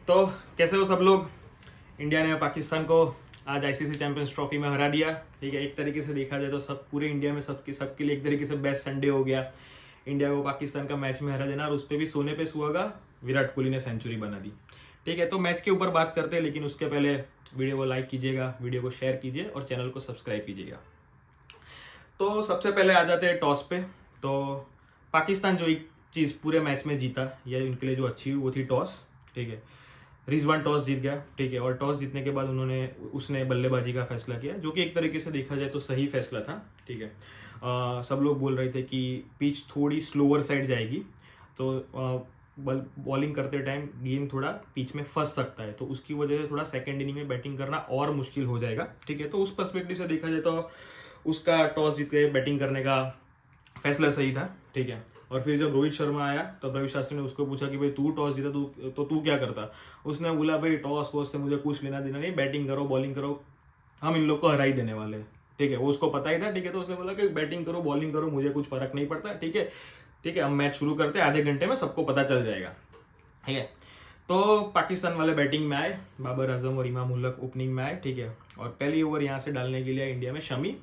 तो कैसे हो सब लोग। इंडिया ने पाकिस्तान को आज आईसीसी चैंपियंस ट्रॉफी में हरा दिया। ठीक है, एक तरीके से देखा जाए तो सब पूरे इंडिया में सबके लिए एक तरीके से बेस्ट संडे हो गया। इंडिया को पाकिस्तान का मैच में हरा देना और उस पर भी सोने पे सुहागा विराट कोहली ने सेंचुरी बना दी। ठीक है, तो मैच के ऊपर बात करते हैं, लेकिन उसके पहले वीडियो को लाइक कीजिएगा, वीडियो को शेयर कीजिए और चैनल को सब्सक्राइब कीजिएगा। तो सबसे पहले आ जाते हैं टॉस पे। तो पाकिस्तान जो एक चीज़ पूरे मैच में जीता या इनके लिए जो अच्छी हुई वो थी टॉस। ठीक है, रिजवान टॉस जीत गया। ठीक है, और टॉस जीतने के बाद उसने बल्लेबाजी का फैसला किया, जो कि एक तरीके से देखा जाए तो सही फैसला था। ठीक है, सब लोग बोल रहे थे कि पिच थोड़ी स्लोअर साइड जाएगी तो बॉलिंग करते टाइम गेम थोड़ा पिच में फंस सकता है, तो उसकी वजह से थोड़ा सेकेंड इनिंग में बैटिंग करना और मुश्किल हो जाएगा। ठीक है, तो उस पर्सपेक्टिव से देखा जाए तो उसका टॉस जीत के बैटिंग करने का फैसला सही था। ठीक है, और फिर जब रोहित शर्मा आया तब रवि शास्त्री ने उसको पूछा कि भाई तू टॉस जीता तू क्या करता। उसने बोला भाई टॉस वॉस से मुझे कुछ लेना देना नहीं, बैटिंग करो बॉलिंग करो, हम इन लोग को हरा ही देने वाले हैं। ठीक है, वो उसको पता ही था। ठीक है, तो उसने बोला कि बैटिंग करो बॉलिंग करो, मुझे कुछ फर्क नहीं पड़ता। ठीक है, ठीक है, हम मैच शुरू करते हैं, आधे घंटे में सबको पता चल जाएगा। ठीक है, तो पाकिस्तान वाले बैटिंग में आए, बाबर आजम और इमाम उल हक ओपनिंग में आए। ठीक है, और पहली ओवर यहाँ से डालने के लिए इंडिया में शमी,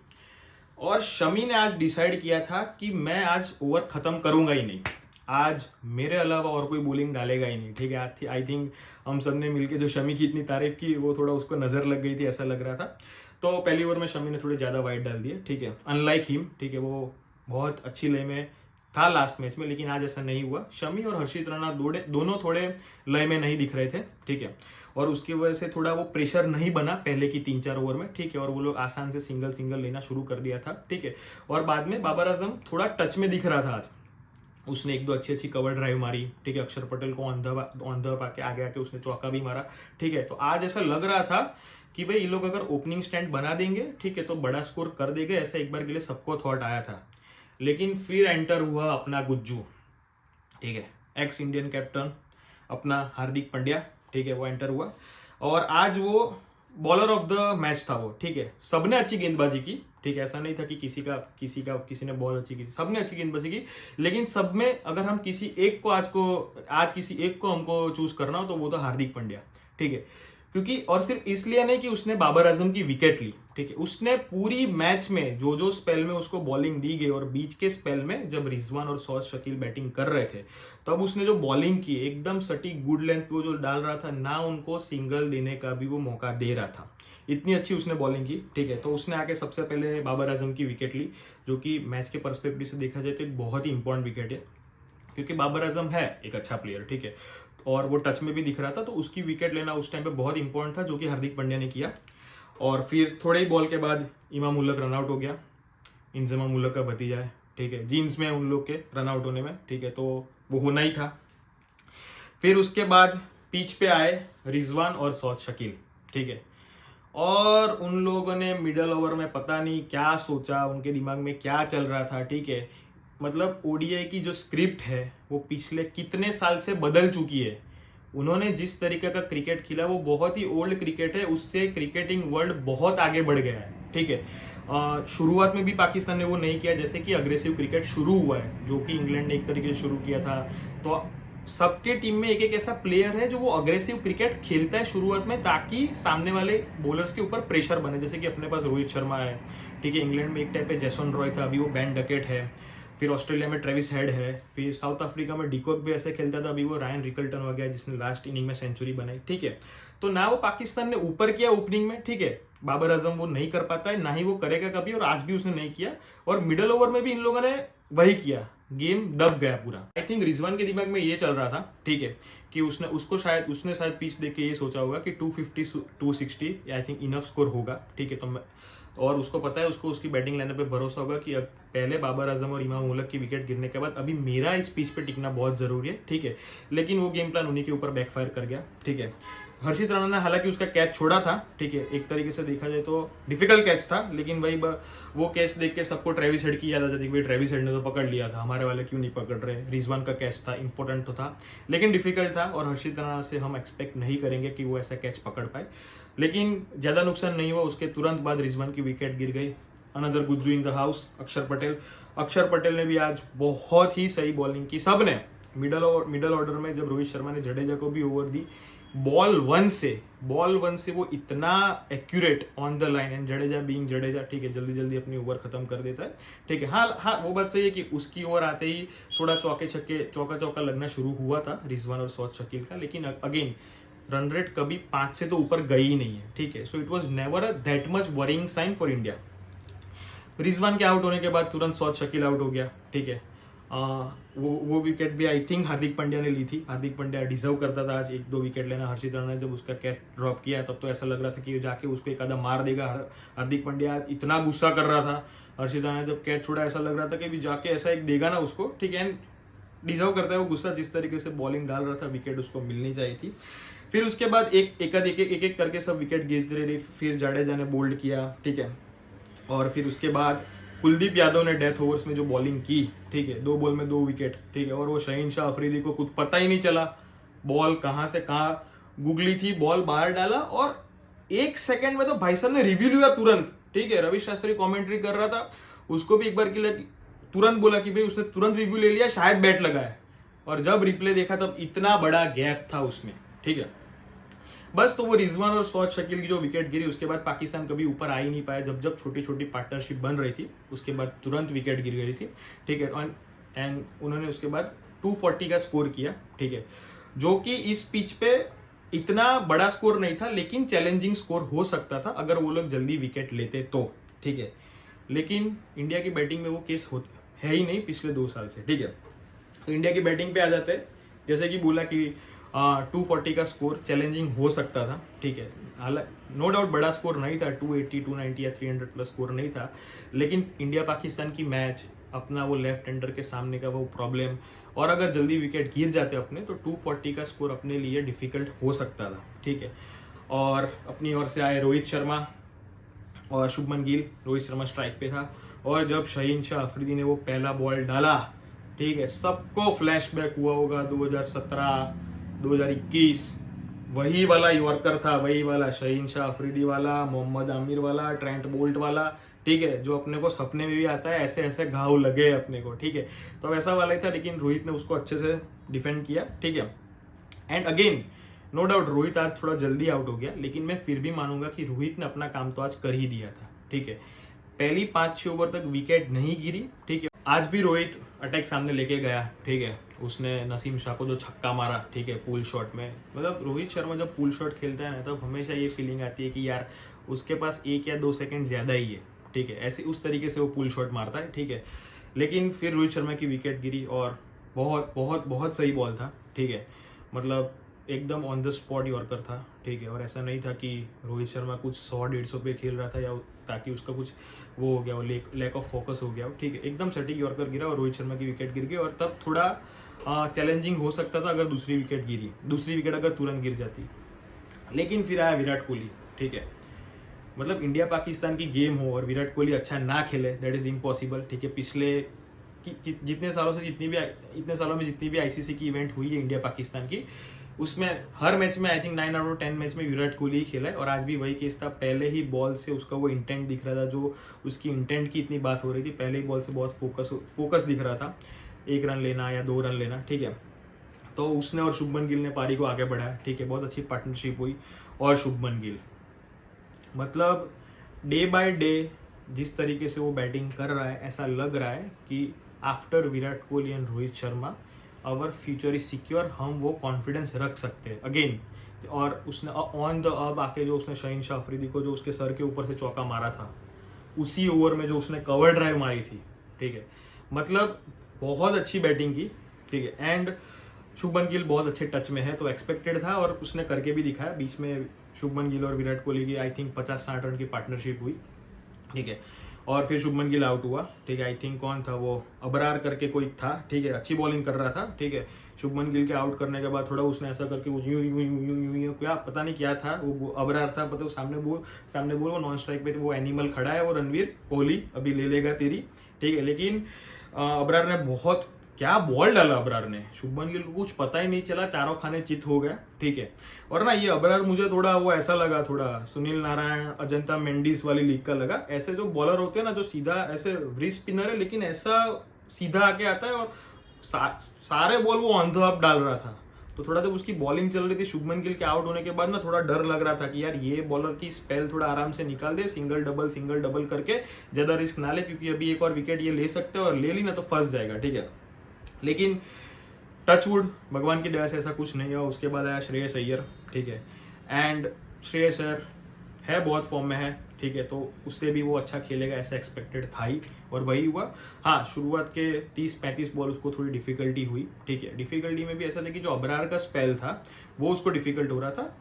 और शमी ने आज डिसाइड किया था कि मैं आज ओवर खत्म करूंगा ही नहीं, आज मेरे अलावा और कोई बॉलिंग डालेगा ही नहीं। ठीक है, आई थिंक हम सब ने मिलकर जो शमी की इतनी तारीफ की वो थोड़ा उसको नजर लग गई थी, ऐसा लग रहा था। तो पहली ओवर में शमी ने थोड़े ज्यादा वाइड डाल दिए। ठीक है, अनलाइक हिम। ठीक है, वो बहुत अच्छी लय में था लास्ट मैच में, लेकिन आज ऐसा नहीं हुआ। शमी और हर्षित राणा दोनों थोड़े लय में नहीं दिख रहे थे। ठीक है, और उसकी वजह से थोड़ा वो प्रेशर नहीं बना पहले की 3-4 ओवर में। ठीक है, और वो लोग आसान से सिंगल लेना शुरू कर दिया था। ठीक है, और बाद में बाबर आजम थोड़ा टच में दिख रहा था आज, उसने एक दो अच्छी कवर ड्राइव मारी। ठीक है, अक्षर पटेल को ऑन द पाके आगे आके उसने चौका भी मारा। ठीक है, तो आज ऐसा लग रहा था कि भाई ये लोग अगर ओपनिंग स्टैंड बना देंगे, ठीक है, तो बड़ा स्कोर कर देंगे, ऐसा एक बार के लिए सबको थॉट आया था। लेकिन फिर एंटर हुआ अपना गुज्जू। ठीक है, एक्स इंडियन कैप्टन अपना हार्दिक पांड्या। ठीक है, वो एंटर हुआ और आज वो बॉलर ऑफ द मैच था वो। ठीक है, सबने अच्छी गेंदबाजी की। ठीक है, ऐसा नहीं था कि किसी ने बहुत अच्छी की, सबने अच्छी गेंदबाजी की। लेकिन सब में अगर हम किसी एक को आज किसी एक को हमको चूज करना हो तो वो था हार्दिक पांड्या। ठीक है, क्योंकि और सिर्फ इसलिए नहीं कि उसने बाबर आजम की विकेट ली। ठीक है, उसने पूरी मैच में जो स्पेल में उसको बॉलिंग दी गई और बीच के स्पेल में जब रिजवान और सौद शकील बैटिंग कर रहे थे तब उसने जो बॉलिंग की एकदम सटीक गुड लेंथ पे जो डाल रहा था ना, उनको सिंगल देने का भी वो मौका दे रहा था, इतनी अच्छी उसने बॉलिंग की। ठीक है, तो उसने आके सबसे पहले बाबर आजम की विकेट ली, जो कि मैच के पर्सपेक्टिव से देखा जाए तो एक बहुत ही इंपॉर्टेंट विकेट है, क्योंकि बाबर आजम है एक अच्छा प्लेयर। ठीक है, और वो टच में भी दिख रहा था, तो उसकी विकेट लेना उस टाइम पे बहुत इंपॉर्टेंट था, जो कि हार्दिक पांड्या ने किया। और फिर थोड़े ही बॉल के बाद इमाम उल हक रन आउट हो गया। इंजमाम उल हक का भतीजा है। ठीक है, जीन्स में उन लोग के रन आउट होने में। ठीक है, तो वो होना ही था। फिर उसके बाद पिच पे आए रिजवान और सौद शकील। ठीक है, और उन लोगों ने मिडल ओवर में पता नहीं क्या सोचा, उनके दिमाग में क्या चल रहा था। ठीक है, मतलब ओडीआई की जो स्क्रिप्ट है वो पिछले कितने साल से बदल चुकी है। उन्होंने जिस तरीके का क्रिकेट खेला वो बहुत ही ओल्ड क्रिकेट है, उससे क्रिकेटिंग वर्ल्ड बहुत आगे बढ़ गया है। ठीक है, शुरुआत में भी पाकिस्तान ने वो नहीं किया, जैसे कि अग्रेसिव क्रिकेट शुरू हुआ है जो कि इंग्लैंड ने एक तरीके से शुरू किया था। तो सबके टीम में एक एक ऐसा प्लेयर है जो वो अग्रेसिव क्रिकेट खेलता है शुरुआत में, ताकि सामने वाले बॉलर्स के ऊपर प्रेशर बने। जैसे कि अपने पास रोहित शर्मा है। ठीक है, इंग्लैंड में एक टाइप पे जैसन रॉय था, अभी वो बैन डकेट है। फिर ऑस्ट्रेलिया में ट्रेविस हेड है। फिर साउथ अफ्रीका में डिकॉक भी ऐसे खेलता था, अभी वो रायन रिकल्टन हो गया जिसने लास्ट इनिंग में सेंचुरी बनाई। ठीक है, तो ना वो पाकिस्तान ने ऊपर किया ओपनिंग में। ठीक है, बाबर आजम वो नहीं कर पाता है, ना ही वो करेगा कभी, और आज भी उसने नहीं किया। और मिडल ओवर में भी इन लोगों ने वही किया, गेम दब गया पूरा। आई थिंक रिजवान के दिमाग में ये चल रहा था। ठीक है, कि उसने शायद पिच देख के ये सोचा होगा कि 250 260 आई थिंक इनफ स्कोर होगा। ठीक है, और उसको पता है, उसको उसकी बैटिंग लाइनअप पे भरोसा होगा कि अब पहले बाबर आजम और इमाम उल हक की विकेट गिरने के बाद अभी मेरा इस पिच पे टिकना बहुत जरूरी है। ठीक है, लेकिन वो गेम प्लान उन्हीं के ऊपर बैकफायर कर गया। ठीक है, हर्षित राणा ने हालांकि उसका कैच छोड़ा था। ठीक है, एक तरीके से देखा जाए तो डिफिकल्ट कैच था, लेकिन भाई वो कैच देख के सबको ट्रेविस हेड की याद आ जाती है, भाई ट्रेविस हेड ने तो पकड़ लिया था, हमारे वाले क्यों नहीं पकड़ रहे। रिजवान का कैच था, इंपॉर्टेंट तो था, लेकिन डिफिकल्ट था, और हर्षित राणा से हम एक्सपेक्ट नहीं करेंगे कि वो ऐसा कैच पकड़ पाए। लेकिन ज्यादा नुकसान नहीं हुआ, उसके तुरंत बाद रिजवान की विकेट गिर गई। Another Gujju in the house, अक्षर पटेल ने भी आज बहुत ही सही बॉलिंग की। सब ने मिडल ऑर्डर में जब रोहित शर्मा ने जडेजा को भी ओवर दी, बॉल वन से वो इतना accurate on the line, and Jadeja being Jadeja, ठीक है, जल्दी जल्दी अपनी ओवर खत्म कर देता है, ठीक है। हाँ, वो बात सही है कि उसकी ओवर आते ही थोड़ा चौका लगना शुरू हुआ था रिजवान और सौद शकील का, लेकिन अगेन रन रेट कभी 5 से तो ऊपर गई ही नहीं है, ठीक है। So it was never that much worrying sign for India. Rizwan के आउट होने के बाद तुरंत सौद शकील आउट हो गया, ठीक है। वो विकेट भी आई थिंक हार्दिक पांड्या ने ली थी। हार्दिक पांड्या डिजर्व करता था आज 1-2 विकेट लेना। हर्षित राणा ने जब उसका कैच ड्रॉप किया तब तो ऐसा लग रहा था कि जाके उसको एक आधा मार देगा। हार्दिक पांड्या आज इतना गुस्सा कर रहा था। हर्षित राणा ने जब कैच छोड़ा ऐसा लग रहा था कि जाके ऐसा एक देगा ना उसको, ठीक है। डिजर्व करता है वो गुस्सा, जिस तरीके से बॉलिंग डाल रहा था, विकेट उसको मिलनी चाहिए थी। फिर उसके बाद एक करके सब विकेट गिरते रहे। फिर जाडेजा ने बोल्ड किया, ठीक है। और फिर उसके बाद कुलदीप यादव ने डेथ ओवर्स में जो बॉलिंग की, ठीक है, 2 बॉल में 2 विकेट, ठीक है। और वो शहीनशाह अफरीदी को कुछ पता ही नहीं चला बॉल कहाँ से कहाँ गुगली थी, बॉल बाहर डाला और 1 सेकंड में तो भाई साहब ने रिव्यू लिया तुरंत, ठीक है। रवि शास्त्री कमेंट्री कर रहा था, उसको भी एक बार के लिए तुरंत बोला कि भाई उसने तुरंत रिव्यू ले लिया, शायद बैट लगा है। और जब रिप्ले देखा तब इतना बड़ा गैप था उसमें, ठीक है। बस तो वो रिजवान और सौद शकील की जो विकेट गिरी, उसके बाद पाकिस्तान कभी ऊपर आ ही नहीं पाया। जब छोटी छोटी पार्टनरशिप बन रही थी उसके बाद तुरंत विकेट गिर गई थी, ठीक है। एंड उन्होंने उसके बाद 240 का स्कोर किया, ठीक है, जो कि इस पिच पे इतना बड़ा स्कोर नहीं था, लेकिन चैलेंजिंग स्कोर हो सकता था अगर वो लोग जल्दी विकेट लेते तो, ठीक है। लेकिन इंडिया की बैटिंग में वो केस है ही नहीं पिछले 2 साल से, ठीक है। तो इंडिया की बैटिंग पे आ जाते हैं। जैसे कि बोला कि 240 का स्कोर चैलेंजिंग हो सकता था, ठीक है। हालांकि नो डाउट बड़ा स्कोर नहीं था, 280, 290 या 300 प्लस स्कोर नहीं था, लेकिन इंडिया पाकिस्तान की मैच, अपना वो लेफ्ट हैंडर के सामने का वो प्रॉब्लम, और अगर जल्दी विकेट गिर जाते अपने तो 240 का स्कोर अपने लिए डिफिकल्ट हो सकता था, ठीक है। और अपनी ओर से आए रोहित शर्मा और शुभमन गिल। रोहित शर्मा स्ट्राइक पे था और जब शहीनशाह अफरीदी ने वो पहला बॉल डाला, ठीक है, सबको फ्लैशबैक हुआ होगा 2017, 2021, वही वाला यॉर्कर था, वही वाला शहीनशाह अफरीदी वाला, मोहम्मद आमिर वाला, ट्रेंट बोल्ट वाला, ठीक है, जो अपने को सपने में भी आता है, ऐसे ऐसे घाव लगे अपने को, ठीक है। तो वैसा वाला ही था, लेकिन रोहित ने उसको अच्छे से डिफेंड किया, ठीक है। And again no doubt Rohit आज थोड़ा जल्दी आउट हो गया, लेकिन मैं फिर भी मानूंगा कि रोहित ने अपना काम तो आज कर ही दिया था, ठीक है। पहली 5-6 ओवर तक विकेट नहीं गिरी, ठीक है। आज भी रोहित अटैक सामने लेके गया, ठीक है। उसने नसीम शाह को जो छक्का मारा, ठीक है, पुल शॉट में। मतलब रोहित शर्मा जब पुल शॉट खेलता है ना, तब हमेशा ये फीलिंग आती है कि यार उसके पास 1 या 2 सेकंड ज्यादा ही है, ठीक है। ऐसे उस तरीके से वो पुल शॉट मारता है, ठीक है। लेकिन फिर रोहित शर्मा की विकेट गिरी और बहुत बहुत बहुत सही बॉल था, ठीक है। मतलब एकदम ऑन द स्पॉट यॉर्कर था, ठीक है। और ऐसा नहीं था कि रोहित शर्मा कुछ 100-150 पे खेल रहा था या ताकि उसका कुछ वो हो गया, वो लैक ऑफ फोकस हो गया, ठीक है। एकदम सटीक यॉर्कर गिरा और रोहित शर्मा की विकेट गिर गई, और तब थोड़ा चैलेंजिंग हो सकता था अगर दूसरी विकेट अगर तुरंत गिर जाती। लेकिन फिर आया विराट कोहली, ठीक है। मतलब इंडिया पाकिस्तान की गेम हो और विराट कोहली अच्छा ना खेले, दैट इज इम्पॉसिबल, ठीक है। पिछले इतने सालों में जितनी भी आईसीसी की इवेंट हुई है इंडिया पाकिस्तान की, उसमें हर मैच में I think 9 out of 10 match में विराट कोहली ही खेला है। और आज भी वही केस था, पहले ही बॉल से उसका वो इंटेंट दिख रहा था, जो उसकी इंटेंट की इतनी बात हो रही थी, पहले ही बॉल से बहुत फोकस दिख रहा था, 1 रन लेना या 2 रन लेना, ठीक है। तो उसने और शुभमन गिल ने पारी को आगे बढ़ाया, ठीक है। बहुत अच्छी पार्टनरशिप हुई। और शुभमन गिल मतलब डे बाय डे जिस तरीके से वो बैटिंग कर रहा है, ऐसा लग रहा है कि after Virat Kohli and Rohit Sharma our future is secure, हम वो कॉन्फिडेंस रख सकते हैं अगेन। और उसने ऑन द अब आके जो उसने शहीनशाह अफरीदी को जो उसके सर के ऊपर से चौका मारा था, उसी ओवर में जो उसने कवर ड्राइव मारी थी, ठीक है। मतलब बहुत अच्छी बैटिंग की, ठीक है। एंड शुभमन गिल बहुत अच्छे टच में है, तो एक्सपेक्टेड था और उसने करके भी दिखाया। बीच में शुभमन गिल और विराट कोहली की आई थिंक 50-60 रन की पार्टनरशिप हुई, ठीक है। और फिर शुभमन गिल आउट हुआ, ठीक है। आई थिंक कौन था वो, अबरार करके कोई था, ठीक है, अच्छी बॉलिंग कर रहा था, ठीक है। शुभमन गिल के आउट करने के बाद थोड़ा उसने ऐसा करके वो यूं क्या पता नहीं क्या था, वो अबरार था, पता सामने बोल वो नॉन स्ट्राइक पे वो एनिमल खड़ा है, वो रणवीर कोहली अभी ले लेगा तेरी, ठीक है। लेकिन अबरार ने बहुत क्या बॉल डाला अबरार ने, शुभमन गिल को कुछ पता ही नहीं चला, चारों खाने चित हो गया, ठीक है। और ना ये अबरार मुझे थोड़ा वो ऐसा लगा, थोड़ा सुनील नारायण, अजंता मेंडिस वाली लीग का लगा। ऐसे जो बॉलर होते हैं ना, जो सीधा ऐसे रिस्ट स्पिनर है लेकिन ऐसा सीधा आके आता है और सारे बॉल वो ऑन द अप डाल रहा था। तो थोड़ा जब उसकी बॉलिंग चल रही थी शुभमन गिल के आउट होने के बाद ना थोड़ा डर लग रहा था कि यार ये बॉलर की स्पेल थोड़ा आराम से निकाल दे, सिंगल डबल करके ज्यादा रिस्क ना ले, क्योंकि अभी एक और विकेट ये ले सकते हैं और ले ली ना तो फंस जाएगा, ठीक है। लेकिन टचवुड, भगवान की दया से ऐसा कुछ नहीं हुआ। उसके बाद आया श्रेयस अय्यर, ठीक है, एंड श्रेयस अय्यर है बहुत फॉर्म में है, ठीक है, तो उससे भी वो अच्छा खेलेगा ऐसा एक्सपेक्टेड था ही, और वही हुआ। हाँ, शुरुआत के 30-35 बॉल उसको थोड़ी डिफिकल्टी हुई, ठीक है। डिफिकल्टी में भी ऐसा था कि जो अबरार का स्पेल था वो उसको डिफिकल्ट हो रहा था,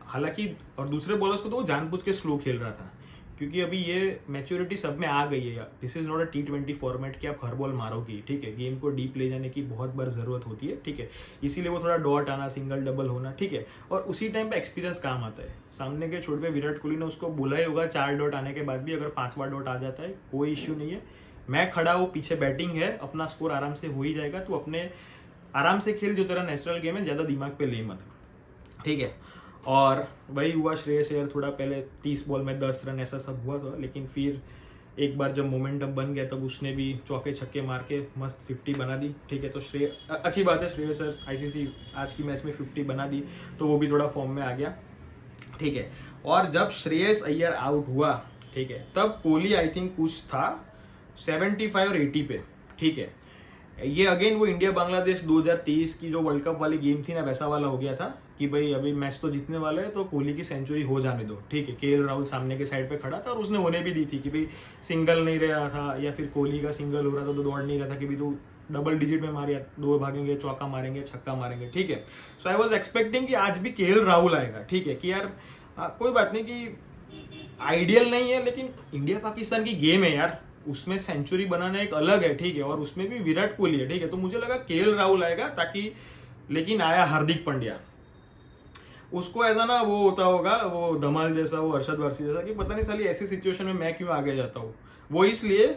हालांकि, और दूसरे बॉलर्स को तो वो जानबूझ के स्लो खेल रहा था, क्योंकि अभी ये मैच्योरिटी सब में आ गई है यार। This is not a T20 format कि आप हर बॉल मारोगी, ठीक है। गेम को डीप ले जाने की बहुत बार जरूरत होती है, ठीक है, इसीलिए वो थोड़ा डॉट आना, सिंगल डबल होना, ठीक है, और उसी टाइम पे एक्सपीरियंस काम आता है। सामने के छोड़ पे विराट कोहली ने उसको बोला ही होगा 4 डॉट आने के बाद भी, अगर 5वां डॉट आ जाता है कोई इश्यू नहीं है, मैं खड़ा हूँ, पीछे बैटिंग है, अपना स्कोर आराम से हो ही जाएगा, तो अपने आराम से खेल, जो तेरा नेचुरल गेम है, ज्यादा दिमाग पे ले मत, ठीक है। और वही हुआ, श्रेयस अय्यर थोड़ा पहले 30 बॉल में 10 रन ऐसा सब हुआ था, लेकिन फिर एक बार जब मोमेंटम बन गया तब उसने भी चौके छक्के मार के मस्त 50 बना दी, ठीक है। तो अच्छी बात है, श्रेयस अय्यर ICC आज की मैच में 50 बना दी, तो वो भी थोड़ा फॉर्म में आ गया, ठीक है। और जब श्रेयस अय्यर आउट हुआ, ठीक है, तब कोहली आई थिंक कुछ था 75 और 80 पे, ठीक है। ये अगेन वो इंडिया बांग्लादेश 2023 की जो वर्ल्ड कप वाली गेम थी ना, वैसा वाला हो गया था कि भाई अभी मैच तो जीतने वाले हैं, तो कोहली की सेंचुरी हो जाने दो, ठीक है। KL राहुल सामने के साइड पे खड़ा था और उसने होने भी दी थी कि भाई सिंगल नहीं रहा था, या फिर कोहली का सिंगल हो रहा था तो दौड़ नहीं रहा था कि भाई तू डबल डिजिट में मारिया, 2 भागेंगे, चौका मारेंगे, छक्का मारेंगे, ठीक है। सो आई वॉज एक्सपेक्टिंग कि आज भी KL राहुल आएगा, ठीक है, कि यार कोई बात नहीं कि आइडियल नहीं है, लेकिन इंडिया पाकिस्तान की गेम है यार, उसमें सेंचुरी बनाना एक अलग है, ठीक है, और उसमें भी विराट कोहली है, ठीक है। तो मुझे लगा KL राहुल आएगा ताकि, लेकिन आया हार्दिक पांड्या। उसको ऐसा ना वो होता होगा, वो धमाल जैसा, वो अरशद वारसी जैसा, कि पता नहीं साली ऐसी सिचुएशन में मैं क्यों आगे जाता हूँ। वो इसलिए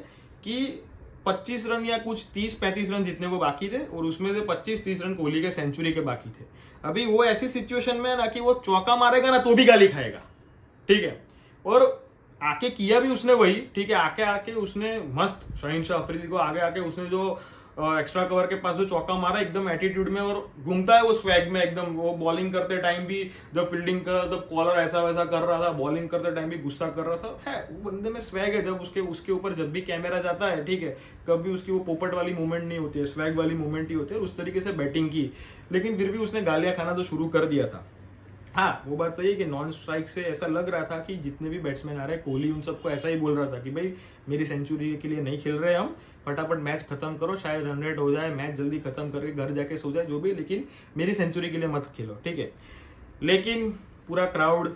कि 25 रन या कुछ 30-35 रन जीतने को बाकी थे, और उसमें से 25-30 रन कोहली के सेंचुरी के बाकी थे। अभी वो ऐसी सिचुएशन में ना कि वो चौका मारेगा ना तो भी गाली खाएगा, ठीक है। और आके किया भी उसने वही, ठीक है, आके उसने मस्त शहीनशाह अफरीदी को आगे आके उसने जो एक्स्ट्रा कवर के पास जो चौका मारा एकदम एटीट्यूड में, और घूमता है वो स्वैग में एकदम। वो बॉलिंग करते टाइम भी जब फील्डिंग कर रहा था तब कॉलर ऐसा वैसा कर रहा था, बॉलिंग करते टाइम भी गुस्सा कर रहा था, है वो बंदे में स्वैग है। जब उसके ऊपर जब भी कैमरा जाता है, ठीक है, कभी उसकी वो पोपट वाली मूवमेंट नहीं होती है, स्वैग वाली मूवमेंट ही होती है, उस तरीके से बैटिंग की। लेकिन फिर भी उसने गालियां खाना तो शुरू कर दिया था। हाँ, वो बात सही है कि नॉन स्ट्राइक से ऐसा लग रहा था कि जितने भी बैट्समैन आ रहे, कोहली उन सबको ऐसा ही बोल रहा था कि भाई मेरी सेंचुरी के लिए नहीं खेल रहे हम, फटाफट मैच खत्म करो, शायद रन रेट हो जाए, मैच जल्दी खत्म करके घर जाके सो जाए, जो भी, लेकिन मेरी सेंचुरी के लिए मत खेलो, ठीक है। लेकिन पूरा क्राउड,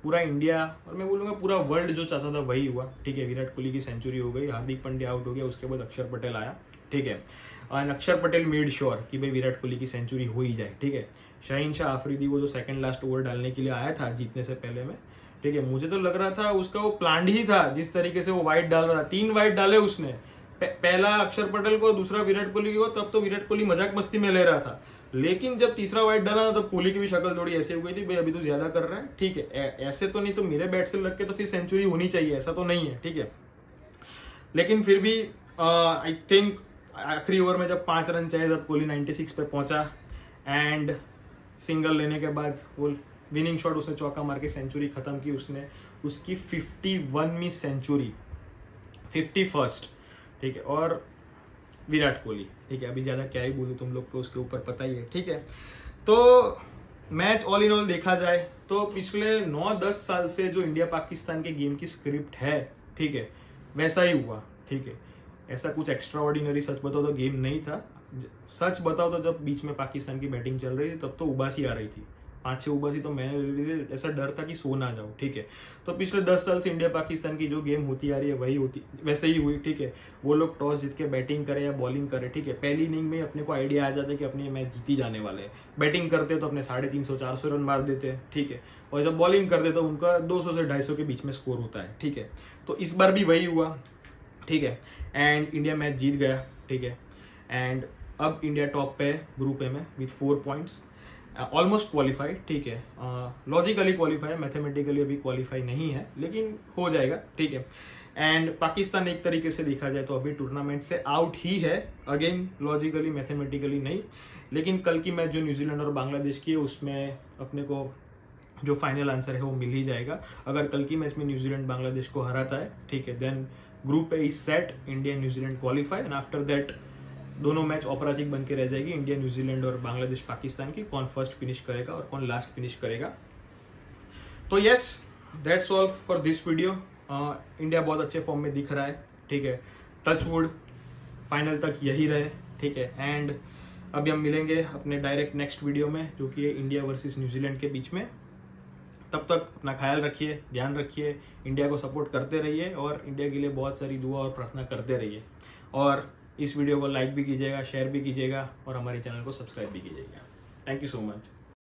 पूरा इंडिया, और मैं बोलूंगा पूरा वर्ल्ड जो चाहता था वही हुआ, ठीक है। विराट कोहली की सेंचुरी हो गई, हार्दिक पांड्या आउट हो गया, उसके बाद अक्षर पटेल आया, ठीक है, और अक्षर पटेल मेड श्योर कि भाई विराट कोहली की सेंचुरी हो ही जाए, ठीक है। शाहीनशाह अफरीदी वो जो सेकंड लास्ट ओवर डालने के लिए आया था जीतने से पहले में, ठीक है, मुझे तो लग रहा था उसका वो प्लान ही था, जिस तरीके से वो वाइड डाल रहा था, 3 वाइड डाले उसने, पहला अक्षर पटेल को, दूसरा विराट कोहली को, तब तो विराट कोहली मजाक मस्ती में ले रहा था। लेकिन जब तीसरा वाइड डाला तब कोहली की भी शक्ल थोड़ी ऐसे हो गई थी, भाई अभी तो ज्यादा कर रहा है, ठीक है, ऐसे तो नहीं, तो मेरे बैट से लग के तो फिर सेंचुरी होनी चाहिए, ऐसा तो नहीं है, ठीक है। लेकिन फिर भी आई थिंक आखिरी ओवर में जब 5 रन चाहिए तब कोहली 96 पे पहुंचा, एंड सिंगल लेने के बाद वो विनिंग शॉट उसने चौका मार के सेंचुरी खत्म की उसने, उसकी 51वीं सेंचुरी, 51st, ठीक है। और विराट कोहली, ठीक है, अभी ज्यादा क्या ही बोलूं, तुम लोग को उसके ऊपर पता ही है, ठीक है। तो मैच ऑल इन ऑल देखा जाए तो पिछले 9-10 साल से जो इंडिया पाकिस्तान के गेम की स्क्रिप्ट है, ठीक है, वैसा ही हुआ, ठीक है। ऐसा कुछ एक्स्ट्रा ऑर्डिनरी, सच बताओ तो गेम नहीं था। सच बताओ तो जब बीच में पाकिस्तान की बैटिंग चल रही थी तब तो उबासी आ रही थी, 5-6 उबासी तो मैंने ले ली, ऐसा डर था कि सो ना जाओ, ठीक है। तो पिछले 10 साल से इंडिया पाकिस्तान की जो गेम होती आ रही है वही होती वैसे ही हुई, ठीक है। वो लोग टॉस जीत के बैटिंग करे या बॉलिंग करे, ठीक है, पहली इनिंग में अपने को आइडिया आ जाता है कि अपने मैच जीती जाने वाले हैं। बैटिंग करते तो अपने 350-400 रन मार देते हैं, ठीक है, और जब बॉलिंग करते तो उनका 200 से 250 के बीच में स्कोर होता है, ठीक है। तो इस बार भी वही हुआ, ठीक है, एंड इंडिया मैच जीत गया, ठीक है। एंड अब इंडिया टॉप पे है ग्रुप ए में विथ 4 पॉइंट्स, ऑलमोस्ट क्वालिफाइड, ठीक है, लॉजिकली क्वालिफाई, मैथमेटिकली अभी क्वालिफाई नहीं है, लेकिन हो जाएगा, ठीक है। एंड पाकिस्तान एक तरीके से देखा जाए तो अभी टूर्नामेंट से आउट ही है, अगेन लॉजिकली मैथमेटिकली नहीं। लेकिन कल की मैच जो न्यूजीलैंड और बांग्लादेश की है उसमें अपने को जो फाइनल आंसर है वो मिल ही जाएगा। अगर कल की मैच में न्यूजीलैंड बांग्लादेश को हराता है, ठीक है, then group A is set, India New Zealand qualify, and after that दोनों मैच अपराजिक बन के रह जाएगी, इंडिया न्यूजीलैंड और बांग्लादेश पाकिस्तान की, कौन फर्स्ट फिनिश करेगा और कौन लास्ट फिनिश करेगा। तो yes, that's all for this video. India बहुत अच्छे फॉर्म में दिख रहा है, ठीक है, टच वुड फाइनल तक यही रहे, ठीक है। एंड अभी हम मिलेंगे अपने डायरेक्ट नेक्स्ट वीडियो में, जो कि है इंडिया वर्सेस न्यूजीलैंड के बीच में। तब तक अपना ख्याल रखिए, ध्यान रखिए, इंडिया को सपोर्ट करते रहिए और इंडिया के लिए बहुत सारी दुआ और प्रार्थना करते रहिए। और इस वीडियो को लाइक भी कीजिएगा, शेयर भी कीजिएगा और हमारे चैनल को सब्सक्राइब भी कीजिएगा। Thank you so much.